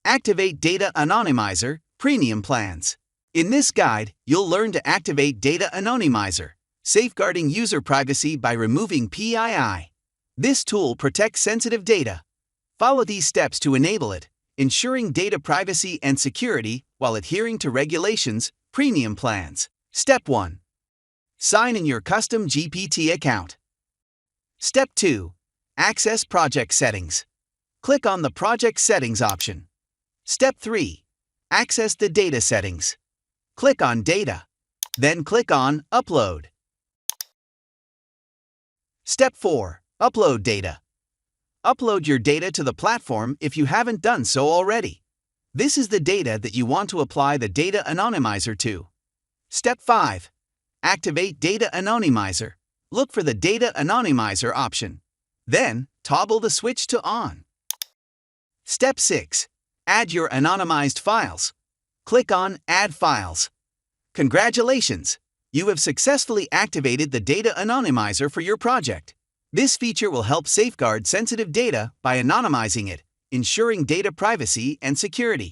Activate Data Anonymizer Premium Plans. In this guide, you'll learn to activate Data Anonymizer, safeguarding user privacy by removing PII. This tool protects sensitive data. Follow these steps to enable it, ensuring data privacy and security while adhering to regulations. Premium Plans. Step 1. Sign in your CustomGPT account. Step 2. Access Project Settings. Click on the Project Settings option. Step 3. Access the Data Settings. Click on Data. Then click on Upload. Step 4. Upload Data. Upload your data to the platform if you haven't done so already. This is the data that you want to apply the Data Anonymizer to. Step 5. Activate Data Anonymizer. Look for the Data Anonymizer option. Then, toggle the switch to On. Step 6. Add your anonymized files. Click on Add Files. Congratulations! You have successfully activated the Data Anonymizer for your project. This feature will help safeguard sensitive data by anonymizing it, ensuring data privacy and security.